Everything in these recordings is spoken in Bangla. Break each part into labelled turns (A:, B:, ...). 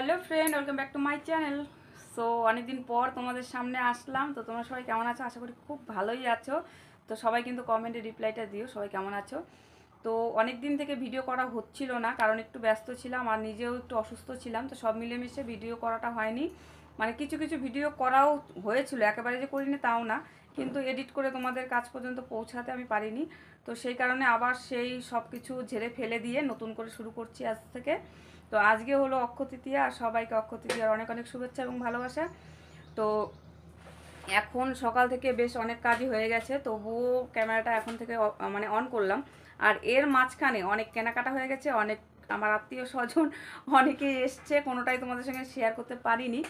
A: Hello friend, welcome back to my channel. So অনেকদিন পর তোমাদের সামনে আসলাম। তো তোমরা সবাই কেমন আছো? আশা করি খুব ভালোই আছো। তো সবাই কিন্তু কমেন্টে রিপ্লাইটা দিও সবাই কেমন আছো। তো অনেক দিন থেকে ভিডিও করা হচ্ছিল না, কারণ একটু ব্যস্ত ছিলাম আর নিজেও একটু অসুস্থ ছিলাম। তো সব মিলেমিশে ভিডিও করাটা হয়নি। মানে কিছু কিছু ভিডিও করাও হয়েছিল, একেবারে যে করিনি তাও না, কিন্তু এডিট করে তোমাদের কাছ পর্যন্ত পৌঁছাতে আমি পারিনি। তো সেই কারণে আবার সেই সব কিছু ঝেড়ে ফেলে দিয়ে নতুন করে শুরু করছি আজ থেকে। তো আজকে হলো অক্ষয় তৃতীয়া, আর সবাইকে অক্ষয় তৃতীয়ার অনেক অনেক শুভেচ্ছা এবং ভালোবাসা। তো এখন সকাল থেকে বেশ অনেক কাজই হয়ে গেছে, তবুও ক্যামেরাটা এখন থেকে মানে অন করলাম। আর এর মাঝখানে অনেক কেনাকাটা হয়ে গেছে, অনেক আমার আত্মীয় স্বজন অনেকেই এসছে, কোনোটাই তোমাদের সঙ্গে শেয়ার করতে পারিনি।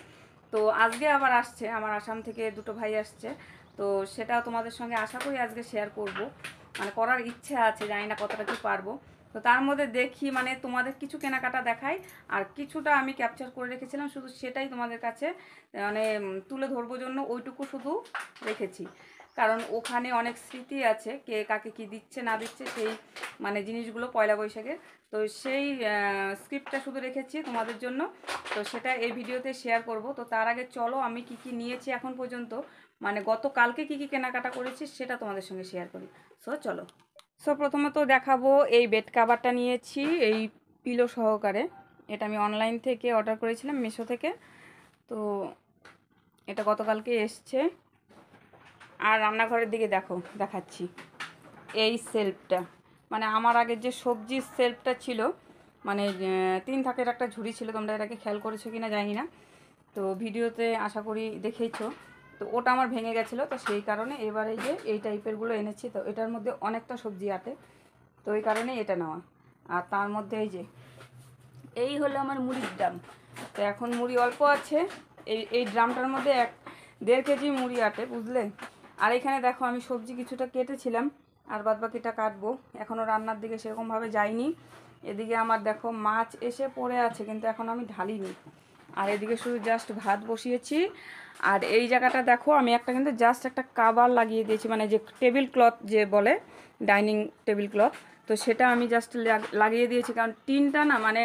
A: তো আজকে আবার আসছে, আমার আসাম থেকে দুটো ভাই আসছে। তো সেটাও তোমাদের সঙ্গে আশা করি আজকে শেয়ার করব, মানে করার ইচ্ছে আছে, জানি না কতটা কি পারবো। তো তার মধ্যে দেখি মানে তোমাদের কিছু কেনাকাটা দেখাই, আর কিছুটা আমি ক্যাপচার করে রেখেছিলাম, শুধু সেটাই তোমাদের কাছে মানে তুলে ধরবো জন্য ওইটুকু শুধু রেখেছি। কারণ ওখানে অনেক স্মৃতি আছে, কে কাকে কি দিচ্ছে না দিচ্ছে সেই মানে জিনিসগুলো পয়লা বৈশাখের। তো সেই স্ক্রিপ্টটা শুধু রেখেছি তোমাদের জন্য। তো সেটা এই ভিডিওতে শেয়ার করব। তো তার আগে চলো আমি কি কি নিয়েছি এখন পর্যন্ত, মানে গতকালকে কি কি কেনাকাটা করেছি সেটা তোমাদের সঙ্গে শেয়ার করি। সো চলো। সো প্রথমে তো দেখাবো, এই বেড কাভারটা নিয়েছি এই পিলো সহকারে। এটা আমি অনলাইন থেকে অর্ডার করেছিলাম, মিশো থেকে। তো এটা গতকালকে এসছে। আর রান্নাঘরের দিকে দেখাচ্ছি এই সেলফটা, মানে আমার আগের যে সবজির সেলফটা ছিল, মানে 3 থাকের একটা ঝুড়ি ছিল, তোমরা এটাকে খেয়াল করেছো কিনা জানি না। তো ভিডিওতে আশা করি দেখেইছো। তো ওটা আমার ভেঙে গেছিলো, তো সেই কারণে এবারে যে এই টাইপেরগুলো এনেছি। তো এটার মধ্যে অনেকটা সবজি আটে, তো ওই কারণে এটা নেওয়া। আর তার মধ্যে এই হলো আমার মুড়ির ড্রাম। তো এখন মুড়ি অল্প আছে, এই ড্রামটার মধ্যে 1.5 কেজি মুড়ি আটে, বুঝলে। আর এখানে দেখো আমি সবজি কিছুটা কেটেছিলাম, আর বাদ বাকিটা কাটবো। এখনও রান্নার দিকে সেরকমভাবে যাইনি। এদিকে আমার দেখো মাছ এসে পড়ে আছে, কিন্তু এখন আমি ঢালিনি। আর এদিকে শুধু জাস্ট ভাত বসিয়েছি। আর এই জায়গাটা দেখো আমি কিন্তু জাস্ট একটা কাভার লাগিয়ে দিয়েছি, মানে যে টেবিল ক্লথ যে বলে, ডাইনিং টেবিল ক্লথ। তো সেটা আমি জাস্ট লাগিয়ে দিয়েছি, কারণ টিনটা না মানে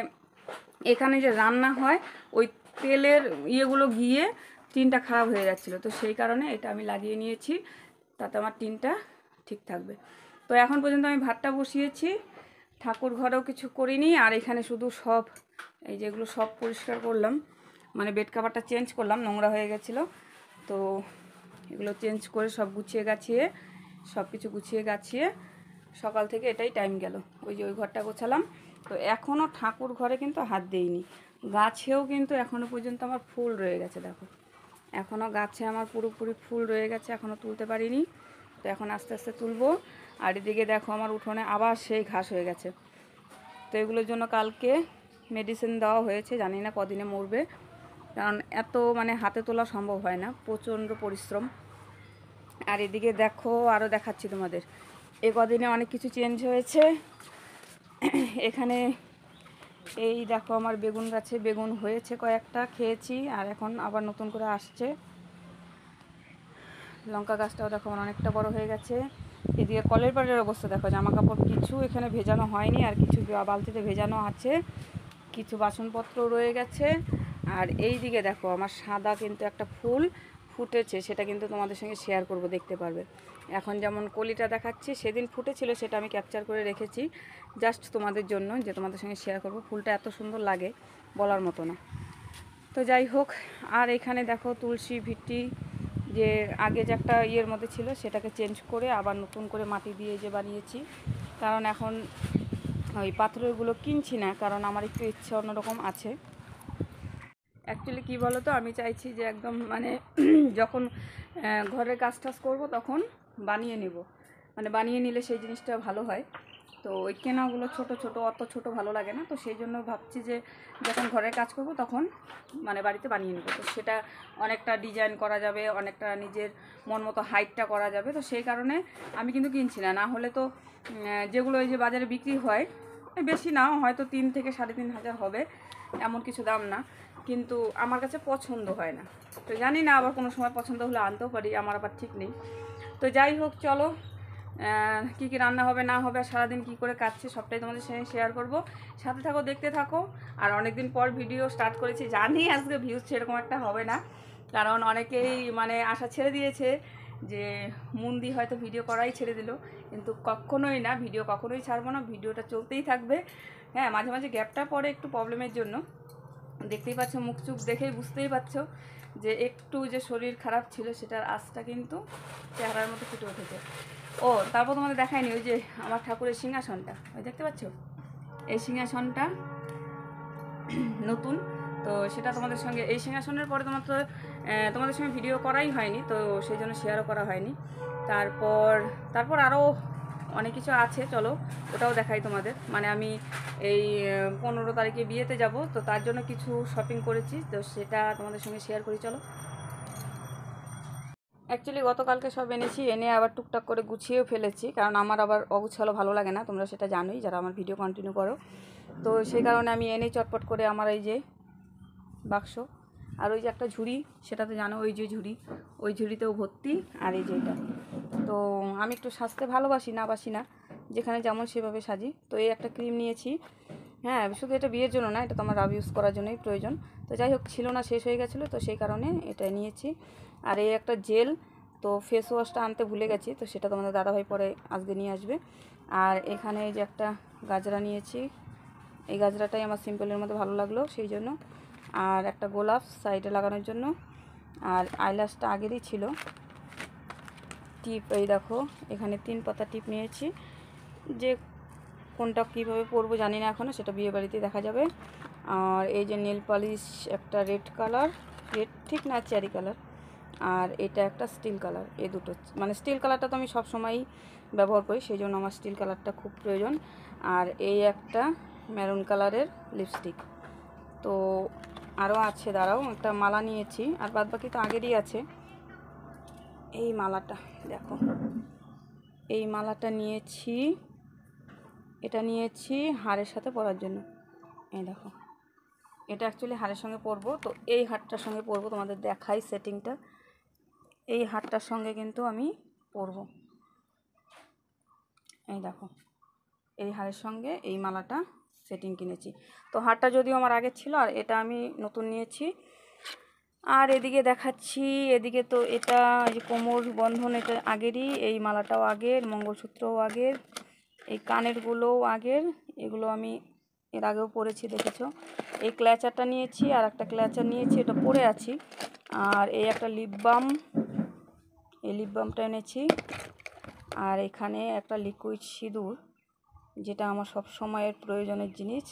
A: এখানে যে রান্না হয় ওই তেলের ইয়েগুলো গিয়ে টিনটা খারাপ হয়ে যাচ্ছিলো। তো সেই কারণে এটা আমি লাগিয়ে নিয়েছি, তাতে আমার টিনটা ঠিক থাকবে। তো এখন পর্যন্ত আমি ভাতটা বসিয়েছি, ঠাকুর ঘরেও কিছু করিনি। আর এখানে শুধু সব এই যেগুলো সব পরিষ্কার করলাম, মানে বেড কাভারটা চেঞ্জ করলাম, নোংরা হয়ে গেছিলো। তো এগুলো চেঞ্জ করে সব গুছিয়ে গাছিয়ে সব কিছু গুছিয়ে গাছিয়ে সকাল থেকে এটাই টাইম গেল। ওই যে ওই ঘরটা গোছালাম। তো এখনও ঠাকুর ঘরে কিন্তু হাত দেইনি। গাছেও কিন্তু এখনও পর্যন্ত আমার ফুল রয়ে গেছে, দেখো এখনও গাছে আমার পুরোপুরি ফুল রয়ে গেছে, এখনও তুলতে পারিনি। তো এখন আস্তে আস্তে তুলবো। আর এদিকে দেখো আমার উঠোনে আবার সেই ঘাস হয়ে গেছে। তো এগুলোর জন্য কালকে মেডিসিন দেওয়া হয়েছে, জানি না কদিনে মরবে, কারণ এত মানে হাতে তোলা সম্ভব হয় না, প্রচণ্ড পরিশ্রম। আর এদিকে দেখো আরও দেখাচ্ছি তোমাদের, এ কদিনে অনেক কিছু চেঞ্জ হয়েছে। এখানে এই দেখো আমার বেগুন গাছে বেগুন হয়েছে, কয়েকটা খেয়েছি, আর এখন আবার নতুন করে আসছে। লঙ্কা গাছটাও দেখো অনেকটা বড় হয়ে গেছে। এদিকে কলের পাড়ের অবস্থা দেখো, জামা কাপড় কিছু এখানে ভেজানো হয়নি, আর কিছু বালতিতে ভেজানো আছে, কিছু বাসনপত্র রয়ে গেছে। আর এই দিকে দেখো আমার সাদা কিন্তু একটা ফুল ফুটেছে, সেটা কিন্তু তোমাদের সঙ্গে শেয়ার করব, দেখতে পারবে। এখন যেমন কলিটা দেখাচ্ছি, সেদিন ফুটেছিল, সেটা আমি ক্যাপচার করে রেখেছি জাস্ট তোমাদের জন্য, যে তোমাদের সঙ্গে শেয়ার করব। ফুলটা এত সুন্দর লাগে বলার মতো না। তো যাই হোক, আর এখানে দেখো তুলসী ভিটি, যে আগে যে একটা ইয়ের মধ্যে ছিল সেটাকে চেঞ্জ করে আবার নতুন করে মাটি দিয়ে যে বানিয়েছি। কারণ এখন ওই পাথরগুলো কিনছি না, কারণ আমার একটু ইচ্ছে অন্যরকম আছে। অ্যাকচুয়ালি কী বলো তো, আমি চাইছি যে একদম মানে যখন ঘরের কাজ টাজ করবো তখন বানিয়ে নেব, মানে বানিয়ে নিলে সেই জিনিসটা ভালো হয়। তো ওই কেনাগুলো ছোট ছোট, অত ছোট ভালো লাগে না। তো সেই জন্য ভাবছি যে যখন ঘরের কাজ করব তখন মানে বাড়িতে বানিয়ে নেব। তো সেটা অনেকটা ডিজাইন করা যাবে, অনেকটা নিজের মন মতো হাইটটা করা যাবে। তো সেই কারণে আমি কিন্তু কিনছি না, না হলে তো যেগুলো এই যে বাজারে বিক্রি হয় বেশি না, হয়তো 3 থেকে 3.5 হাজার হবে, এমন কিছু দাম না, কিন্তু আমার কাছে পছন্দ হয় না। তো জানি না, আবার কোনো সময় পছন্দ হলে আনতেও পারি, আমার আবার ঠিক নেই। তো যাই হোক চলো, কী কী রান্না হবে না হবে, আর সারাদিন কী করে কাটছে সবটাই তোমাদের সঙ্গে শেয়ার করব। সাথে থাকো, দেখতে থাকো। আর অনেকদিন পর ভিডিও স্টার্ট করেছি, জানি আজকে ভিউজ সেরকম একটা হবে না, কারণ অনেকেই মানে আশা ছেড়ে দিয়েছে যে মুন্দি হয়তো ভিডিও করাই ছেড়ে দিল, কিন্তু কখনোই না, ভিডিও কখনোই ছাড়বো না, ভিডিওটা চলতেই থাকবে। হ্যাঁ, মাঝে মাঝে গ্যাপটা পড়ে একটু প্রবলেমের জন্য, দেখতেই পাচ্ছ, মুখ চুখ দেখেই বুঝতেই পারছো যে একটু যে শরীর খারাপ ছিল সেটার আঁচটা কিন্তু চেহারার মতো ফুটে উঠেছে। ও তারপর তোমাদের দেখায়নি ওই যে আমার ঠাকুরের সিংহাসনটা, ওই দেখতে পাচ্ছ, এই সিংহাসনটা নতুন, তো সেটা তোমাদের সঙ্গে, এই সিংহাসনের পরে তোমাদের সঙ্গে ভিডিও করাই হয়নি, তো সেই জন্য শেয়ারও করা হয়নি। তারপর আরও অনেক কিছু আছে, চলো ওটাও দেখাই তোমাদের। মানে আমি এই 15 তারিখে বিয়েতে যাব, তো তার জন্য কিছু শপিং করেছি, তো সেটা তোমাদের সঙ্গে শেয়ার করি, চলো। অ্যাকচুয়ালি গতকালকে সব এনেছি, এনে আবার টুকটাক করে গুছিয়েও ফেলেছি, কারণ আমার আবার অগুছালো ভালো লাগে না, তোমরা সেটা জানোই যারা আমার ভিডিও কন্টিনিউ করো। তো সেই কারণে আমি এনেই চটপট করে আমার এই যে বাক্স, আর ওই যে একটা ঝুড়ি, সেটা তো জানো, ওই যে ঝুড়ি, ওই ঝুড়িতেও ভর্তি, আর এই যে এটা। তো আমি একটু সাজতে ভালোবাসি, না বাসি না, যেখানে যেমন সেভাবে সাজি। তো এই একটা ক্রিম নিয়েছি, হ্যাঁ, শুধু এটা বিয়ের জন্য না, এটা তো আমার রাব ইউজ করার জন্যই প্রয়োজন। তো যাই হোক, ছিল না, শেষ হয়ে গেছিলো, তো সেই কারণে এটা নিয়েছি। আর এই একটা জেল, তো ফেস ওয়াশটা আনতে ভুলে গেছি, তো সেটা তোমাদের দাদাভাই পরে আজকে নিয়ে আসবে। আর এখানে এই যে একটা গাজরা নিয়েছি, এই গাজরাটাই আমার সিম্পলের মধ্যে ভালো লাগলো সেই জন্য। আর একটা গোলাপ সাইডে লাগানোর জন্য, আর আইল্যাশটা আগেরই ছিল। টিপ, এই দেখো এখানে 3 পাতা টিপ নিয়েছি, যে কোনটা কীভাবে পরবো জানি না এখনও, সেটা বিয়ে বাড়িতে দেখা যাবে। আর এই যে নেল পালিশ একটা রেড কালার, রেড ঠিক না, চেরি কালার, আর এটা একটা স্টিল কালার। এই দুটো, মানে স্টিল কালারটা তো আমি সব সময়ই ব্যবহার করি, সেই জন্য আমার স্টিল কালারটা খুব প্রয়োজন। আর এই একটা মেরুন কালারের লিপস্টিক। তো আরও আছে, দাঁড়াও, একটা মালা নিয়েছি, আর বাদ বাকি তো আগেরই আছে। এই মালাটা দেখো, এই মালাটা নিয়েছি, এটা নিয়েছি হারের সাথে পরার জন্য। এই দেখো, এটা অ্যাকচুয়ালি হারের সঙ্গে পরবো, তো এই হারটার সঙ্গে পরবো, তোমাদের দেখাই সেটিংটা। এই হারটার সঙ্গে কিন্তু আমি পরবো, এই দেখো, এই হারের সঙ্গে এই মালাটা সেটিং কিনেছি। তো হারটা যদিও আমার আগে ছিল, আর এটা আমি নতুন নিয়েছি। আর এদিকে দেখাচ্ছি, এদিকে তো এটা এই যে কোমর বন্ধন, এটা আগেরই, এই মালাটাও আগের, মঙ্গলসূত্রও আগের, এই কানেরগুলোও আগের, এগুলো আমি এর আগেও পরেছি, দেখেছো। এই ক্ল্যাচারটা নিয়েছি, আর একটা ক্ল্যাচার নিয়েছি, এটা পরে আছি। আর এই একটা লিপ বাম, এই লিপ বামটা এনেছি। আর এখানে একটা লিকুইড সিঁদুর, যেটা আমার সব সময়ের প্রয়োজনের জিনিস,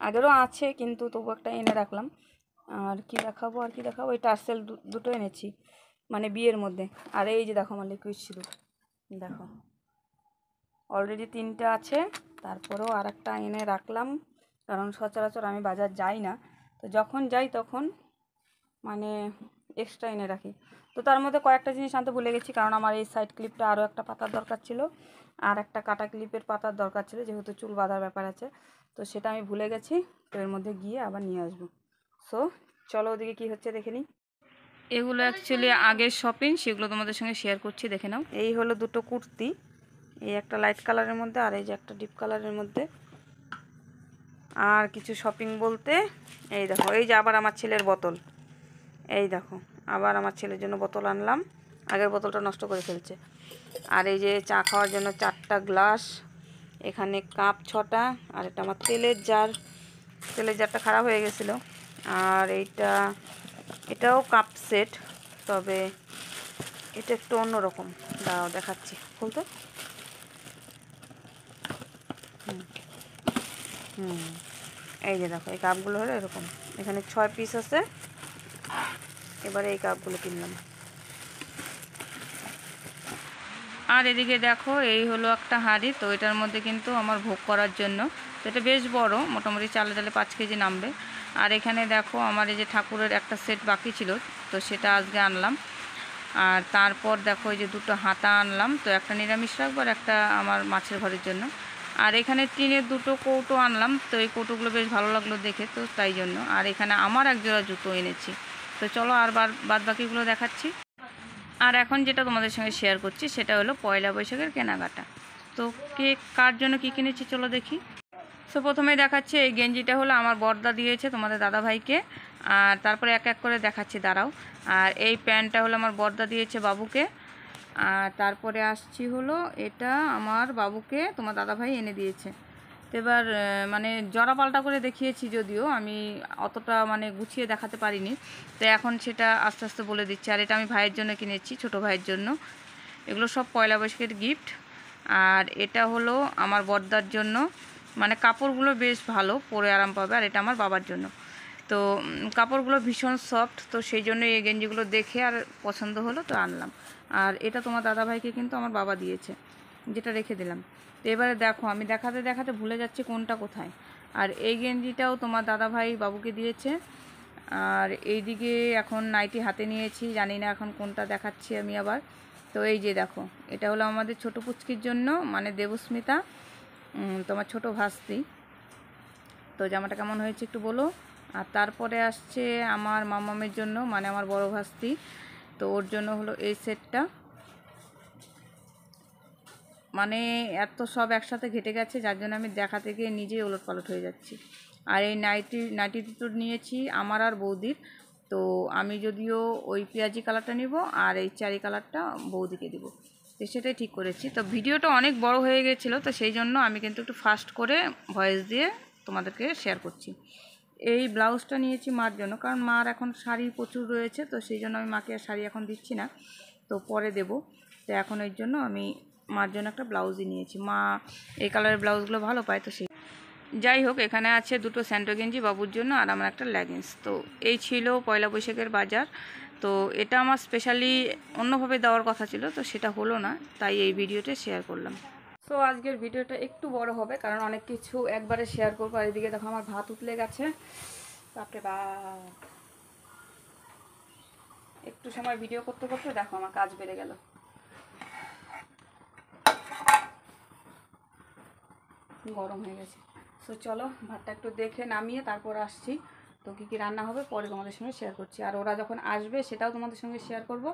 A: আগেরও আছে কিন্তু তবু একটা এনে রাখলাম। আর কি দেখাবো, আর কি দেখাবো, এই টার্সেল দুটো এনেছি, মানে বিয়ের মধ্যে। আর এই যে দেখো আমার লিকুইড সিঁদুর, দেখো অলরেডি 3টে আছে, তারপরেও আর একটা এনে রাখলাম, কারণ সচরাচর আমি বাজার যাই না, তো যখন যাই তখন মানে এক্সট্রা এনে রাখি। তো তার মধ্যে কয়েকটা জিনিস আনতে ভুলে গেছি, কারণ আমার এই সাইড ক্লিপটা আরও একটা পাতার দরকার ছিল, আর একটা কাটা ক্লিপের পাতার দরকার ছিল, যেহেতু চুল বাঁধার ব্যাপার আছে, তো সেটা আমি ভুলে গেছি। তো এর মধ্যে গিয়ে আবার নিয়ে আসবো। সো চলো ওদিকে কী হচ্ছে দেখে নিই। এগুলো অ্যাকচুয়ালি আগের শপিং, সেগুলো তোমাদের সঙ্গে শেয়ার করছি, দেখে নাও। এই হলো দুটো কুর্তি, এই একটা লাইট কালারের মধ্যে, আর এই যে একটা ডিপ কালারের মধ্যে। আর কিছু শপিং বলতে এই দেখো, এই যে আবার আমার ছেলের বোতল, এই দেখো আবার আমার ছেলের জন্য বোতল আনলাম, আগের বোতলটা নষ্ট করে ফেলছে। আর এই যে চা খাওয়ার জন্য 4টা গ্লাস, এখানে কাপ 6টা, আর এটা আমার তেলের জারটা খারাপ হয়ে গেছিলো। আর এটাও কাপ সেট, তবে এটা একটু অন্যরকম, দাঁড়াও দেখাচ্ছি, খুলতে। এই যে দেখো, এই কাপগুলো হলো এরকম, এখানে 6 পিস আছে। এবারে এই কাপগুলো কিনলাম। আর এদিকে দেখো, এই হলো একটা হাঁড়ি, তো এটার মধ্যে কিন্তু আমার ভোগ করার জন্য, তো এটা বেশ বড়, মোটামুটি চালে 5 কেজি নামবে। আর এখানে দেখো আমার এই যে ঠাকুরের একটা সেট বাকি ছিল, তো সেটা আজকে আনলাম। আর তারপর দেখো এই যে 2টো হাতা আনলাম, তো একটা নিরামিষ রাখবো, আর একটা আমার মাছের ঘরের জন্য। আর এখানে টিনের 2টো কৌটো আনলাম, তো এই কৌটোগুলো বেশ ভালো লাগলো দেখে, তো তাই জন্য। আর এখানে আমার এক জোড়া জুতো এনেছি, তো চলো আর বাদ বাকিগুলো দেখাচ্ছি। আর এখন যেটা তোমাদের সঙ্গে শেয়ার করছি সেটা হলো পয়লা বৈশাখের কেনাকাটা। তো কে কার জন্য কী কিনেছি চলো দেখি। সো প্রথমেই দেখাচ্ছি এই গেঞ্জিটা হলো আমার বড়দা দিয়েছে তোমাদের দাদাভাইকে, আর তারপরে এক এক করে দেখাচ্ছি দাঁড়াও। আর এই প্যান্টটা হলো আমার বড়দা দিয়েছে বাবুকে। আর তারপরে আসছি হলো এটা আমার বাবুকে তোমার দাদাভাই এনে দিয়েছে। তো এবার মানে জরা পাল্টা করে দেখিয়েছি, যদিও আমি অতটা মানে গুছিয়ে দেখাতে পারিনি, তো এখন সেটা আস্তে আস্তে বলে দিচ্ছি। আর এটা আমি ভাইয়ের জন্য কিনেছি, ছোট ভাইয়ের জন্য। এগুলো সব পয়লা বৈশাখের গিফট। আর এটা হলো আমার বড়দার জন্য, মানে কাপড়গুলো বেশ ভালো, পরে আরাম পাবে। আর এটা আমার বাবার জন্য। তো কাপড়গুলো ভীষণ সফট, তো সেই জন্য এই গেঞ্জিগুলো দেখে আর পছন্দ হলো, তো আনলাম। আর এটা তোমার দাদাভাইকে কিন্তু আমার বাবা দিয়েছে, যেটা রেখে দিলাম। তো এবারে দেখো আমি দেখাতে দেখাতে ভুলে যাচ্ছি কোনটা কোথায়। আর এই গেঞ্জিটাও তোমার দাদাভাই বাবুকে দিয়েছে। আর এইদিকে এখন নাইটি হাতে নিয়েছি, জানি না এখন কোনটা দেখাচ্ছি আমি আবার। তো এই যে দেখো, এটা হলো আমাদের ছোটো পুচকির জন্য, মানে দেবস্মিতা, তোমার ছোট ভাস্তি। তো জামাটা কেমন হয়েছে একটু বলো। আর তারপরে আসছে আমার মামামের জন্য, মানে আমার বড় ভাস্তি, তো ওর জন্য হলো এই সেটটা। মানে এত সব একসাথে ঘেটে গেছে, যার জন্য আমি দেখাতে গিয়ে নিজেই ওলটপালট হয়ে যাচ্ছি। আর এই নাইটি দুটো নিয়েছি আমার আর বৌদির। তো আমি যদিও ওই পেঁয়াজি কালারটা নিব, আর এই চারি কালারটা বৌদিকে দিব, তো সেটাই ঠিক করেছি। তো ভিডিওটা অনেক বড় হয়ে গেছিলো, তো সেই জন্য আমি কিন্তু একটু ফাস্ট করে ভয়েস দিয়ে তোমাদেরকে শেয়ার করছি। এই ব্লাউজটা নিয়েছি মার জন্য, কারণ মার এখন শাড়ি প্রচুর রয়েছে, তো সেই জন্য আমি মাকে আর শাড়ি এখন দিচ্ছি না, তো পরে দেব। তো এখন এর জন্য আমি মার জন্য একটা ব্লাউজই নিয়েছি। মা এই কালারের ব্লাউজগুলো ভালো পায়, তো সেই যাই হোক। এখানে আছে দুটো স্যান্ডো গেঞ্জি বাবুর জন্য, আর আমার একটা লেগিংস। তো এই ছিল পয়লা বৈশাখের বাজার। তো এটা আমার স্পেশালি অন্যভাবে দেওয়ার কথা ছিল, তো সেটা হলো না, তাই এই ভিডিওটা শেয়ার করলাম। তো আজকের ভিডিওটা একটু বড় হবে, কারণ অনেক কিছু একবারে শেয়ার করবো। আর এদিকে দেখো আমার ভাত উতলে গেছে, তারপরে একটু সময় ভিডিও করতে করতে দেখো আমার কাজ বেড়ে গেল। গরম হয়ে গেছে। সো চলো ভাতটা একটু দেখে নামিয়ে তারপর আসছি। তো কী কী রান্না হবে পরে তোমাদের সঙ্গে শেয়ার করছি, আর ওরা যখন আসবে সেটাও তোমাদের সঙ্গে শেয়ার করব।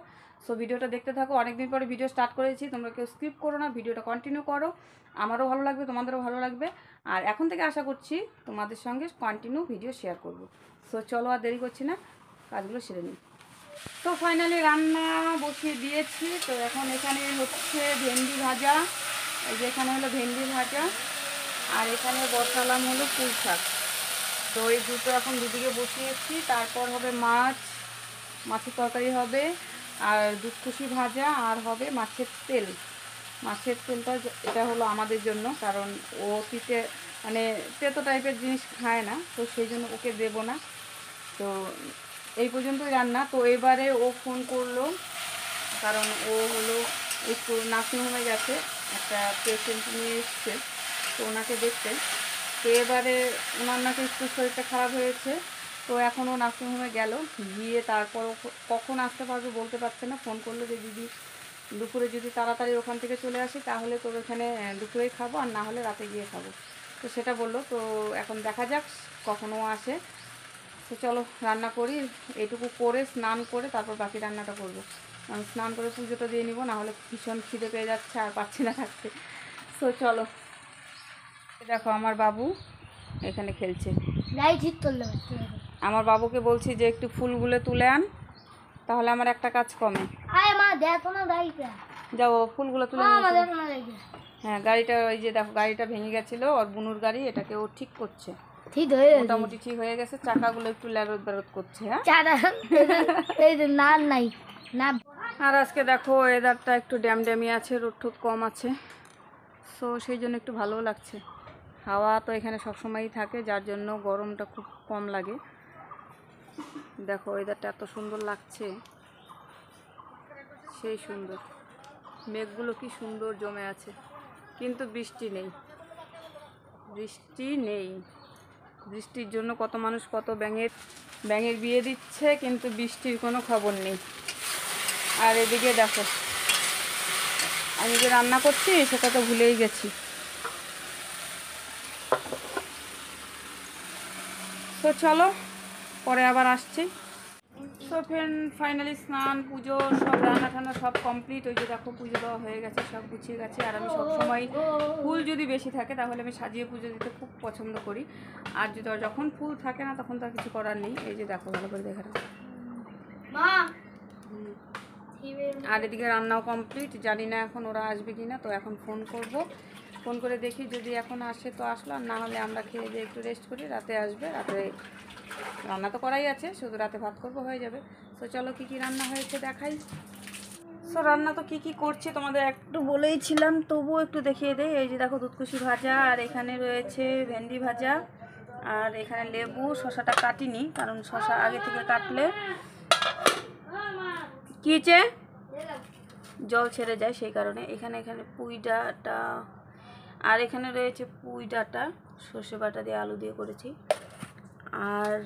A: সো ভিডিওটা দেখতে থাকো। অনেকদিন পরে ভিডিও স্টার্ট করেছি, তোমরা কেউ স্কিপ করো না, ভিডিওটা কন্টিনিউ করো। আমারও ভালো লাগবে, তোমাদেরও ভালো লাগবে। আর এখন থেকে আশা করছি তোমাদের সঙ্গে কন্টিনিউ ভিডিও শেয়ার করব। সো চলো আর দেরি করছি না, কাজগুলো সেরে নিই। তো ফাইনালি রান্না বসিয়ে দিয়েছি। তো এখন এখানে হচ্ছে ভেন্ডি ভাজা, এই যে এখানে হলো ভেন্ডি ভাজা, আর এখানে বসালাম হলো পুঁই শাক। তো এই দুটো এখন দুদিকে বসিয়েছি। তারপর হবে মাছের তরকারি হবে, আর দুধকুশি ভাজা, আর হবে মাছের তেল। মাছের তেলটা এটা হলো আমাদের জন্য, কারণ ও মানে তেতো টাইপের জিনিস খায় না, তো সেই জন্য ওকে দেব না। তো এই পর্যন্তই রান্না। তো এবারে ও ফোন করলো, কারণ ও হলো একটু নার্সিংহোমে গেছে, একটা পেশেন্ট নিয়ে এসছে, তো ওনাকে দেখতে। তো এবারে ওনার নাকি একটু শরীরটা খারাপ হয়েছে, তো এখনও নার্সিংহোমে গেল, গিয়ে তারপরও কখন আসতে পারবে বলতে পারছে না। ফোন করলো যে দিদি দুপুরে যদি তাড়াতাড়ি ওখান থেকে চলে আসি তাহলে তোর ওখানে দুপুরেই খাবো, আর না হলে রাতে গিয়ে খাবো। তো সেটা বললো। তো এখন দেখা যাক কখনও আসে। তো চলো রান্না করি, এইটুকু করে স্নান করে তারপর বাকি রান্নাটা করবো। আমি স্নান করে পুজোটা দিয়ে নিব, না হলে ভীষণ খিদে পেয়ে যাচ্ছে, আর পাচ্ছি না থাকতে। তো চলো। দেখো আমার বাবু এখানে খেলছে। আমার বাবুকে বলছি যে একটু ফুলগুলো তুলে আন, তাহলে আমার একটা কাজ কমে। যাও ফুলগুলো তুলে হ্যাঁ, গাড়িটা ওই যে দেখো গাড়িটা ভেঙে গেছিলো, ওর বুনুর গাড়ি, এটাকে ও ঠিক করছে। মোটামুটি ঠিক হয়ে গেছে, চাকাগুলো একটু লেরত বেরত করছে। আর আজকে দেখো ওয়েদারটা একটু ড্যামড্যামি আছে, রোদ ঠোদ কম আছে, সো সেই জন্য একটু ভালোও লাগছে। হাওয়া তো এখানে সবসময়ই থাকে, যার জন্য গরমটা খুব কম লাগে। দেখো ওয়েদারটা এত সুন্দর লাগছে, সেই সুন্দর। মেঘগুলো কি সুন্দর জমে আছে, কিন্তু বৃষ্টি নেই। বৃষ্টির জন্য কত মানুষ কত ব্যাঙের বিয়ে দিচ্ছে, কিন্তু বৃষ্টির কোনো খবর নেই। আর এদিকে দেখো আমি যে রান্না করছি সেটা তো ভুলেই গেছি। তো চলো পরে আবার আসছি। সো ফ্রেন্ড ফাইনালি স্নান পুজো সব রান্না টান্না সব কমপ্লিট। ওই যে দেখো পুজো দেওয়া হয়ে গেছে, সব গুছিয়ে গেছে। আর আমি সবসময় ফুল যদি বেশি থাকে তাহলে আমি সাজিয়ে পুজো দিতে খুব পছন্দ করি। আর যদি যখন ফুল থাকে না তখন তো আর কিছু করার নেই। এই যে দেখো ভালো করে দেখা মা। আর এদিকে রান্নাও কমপ্লিট। জানি না এখন ওরা আসবে কি না, তো এখন ফোন করব। ফোন করে দেখি যদি এখন আসে তো আসলো, আর না হলে আমরা খেয়ে দিয়ে একটু রেস্ট করি। রাতে আসবে, রাতে রান্না তো করাই আছে, শুধু রাতে ভাত করবো, হয়ে যাবে। তো চলো কী কী রান্না হয়েছে দেখাই। সো রান্না তো কী কী করছে তোমাদের একটু বলেইছিলাম, তবুও একটু দেখিয়ে দেয়। এই যে দেখো দুধকুশি ভাজা, আর এখানে রয়েছে ভেন্ডি ভাজা, আর এখানে লেবু। শশাটা কাটিনি কারণ শশা আগে থেকে কাটলে কী হয়েছে জল ছেড়ে যায়, সেই কারণে। এখানে পুঁই ডাঁটা, আর এখানে রয়েছে পুঁই ডাঁটা সর্ষে বাটা দিয়ে আলু দিয়ে করেছি। আর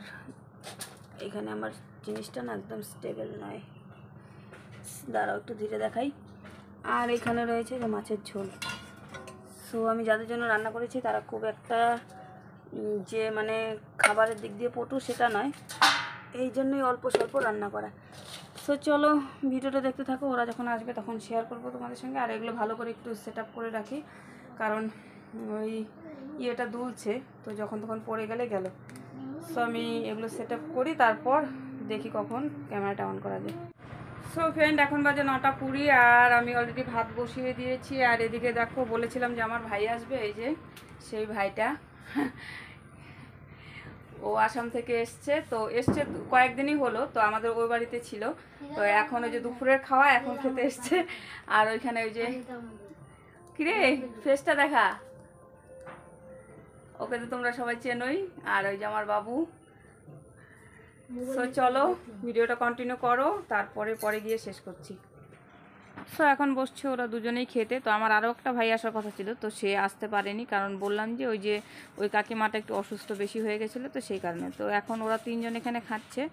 A: এখানে আমার জিনিসটা না একদম স্টেবল নয়, দাঁড়াও একটু ধীরে দেখাই। আর এখানে রয়েছে যে মাছের ঝোল। সো আমি যাদের জন্য রান্না করেছি তারা খুব একটা যে মানে খাবারের দিক দিয়ে পটু সেটা নয়, এই জন্যই অল্প স্বল্প রান্না করা। সো চলো ভিডিওটা দেখতে থাকো, ওরা যখন আসবে তখন শেয়ার করবো তোমাদের সঙ্গে। আর এগুলো ভালো করে একটু সেট আপ করে রাখি, কারণ ওই ইয়েটা দুলছে, তো যখন তখন পড়ে গেলে গেল। সো আমি এগুলো সেট আপ করি, তারপর দেখি কখন ক্যামেরাটা অন করা যায়। সো ফ্রেন্ড এখন বাজে 9:20, আর আমি অলরেডি ভাত বসিয়ে দিয়েছি। আর এদিকে দেখো বলেছিলাম যে আমার ভাই আসবে, এই যে সেই ভাইটা। ও আসাম থেকে এসছে, তো এসছে কয়েকদিনই হলো, তো আমাদের ওই বাড়িতে ছিল। তো এখন ওই যে দুপুরের খাওয়া এখন খেতে এসছে। আর ওইখানে ওই যে কিরে ফেসটা দেখা, ওকে তো তোমরা সবাই চেনোই। আর ওই যে আমার বাবু। সো চলো ভিডিওটা কন্টিনিউ করো, তারপরে পরে গিয়ে শেষ করছি। সো এখন বসছে ওরা দুজনেই খেতে। তো আমার আরও একটা ভাই আসার কথা ছিল, তো সে আসতে পারেনি, কারণ বললাম যে ওই কাকিমাটা একটু অসুস্থ বেশি হয়ে গেছিলো, তো সেই কারণে। তো এখন ওরা তিনজন এখানে খাচ্ছে।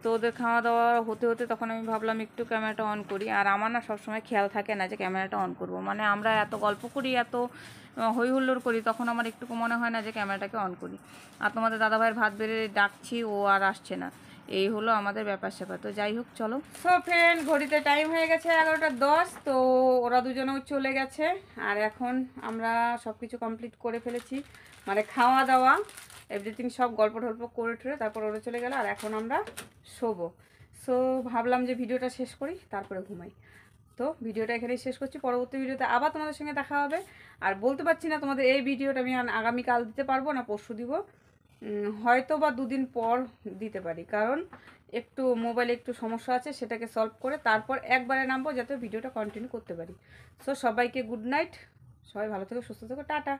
A: তো ওদের খাওয়া দাওয়া হতে হতে তখন আমি ভাবলাম একটু ক্যামেরাটা অন করি। আর আমার না সবসময় খেয়াল থাকে না যে ক্যামেরাটা অন করব, মানে আমরা এত গল্প করি, এত হই হুল্লোড় করি, তখন আমার একটুকু মনে হয় না যে ক্যামেরাটাকে অন করি। আর তোমাদের দাদাভাইয়ের ভাত বেড়ে ডাকছি, ও আর আসছে না, এই হলো আমাদের ব্যাপার স্যাপার। তো যাই হোক চলো। সো ফ্রেন্ড ঘড়িতে টাইম হয়ে গেছে 11:10। তো ওরা দুজনেও চলে গেছে, আর এখন আমরা সব কিছু কমপ্লিট করে ফেলেছি, মানে খাওয়া দাওয়া এভরিথিং সব গল্প টল্প করে ঠরে তারপর ওরা চলে গেল। আর এখন আমরা শোবো। সো ভাবলাম যে ভিডিওটা শেষ করি তারপরে ঘুমাই। তো ভিডিওটা এখানেই শেষ করছি, পরবর্তী ভিডিওতে আবার তোমাদের সঙ্গে দেখা হবে। আর বলতে পারছি না তোমাদের এই ভিডিওটা আমি আগামীকাল দিতে পারবো না পরশু দিব, হয়তো বা 2 দিন পর দিতে পারি, কারণ একটু মোবাইলে একটু সমস্যা আছে, সেটাকে সলভ করে তারপর একবারে নামবো যাতে ভিডিওটা কন্টিনিউ করতে পারি। সো সবাইকে গুড নাইট, সবাই ভালো থেকো, সুস্থ থেকো, টাটা।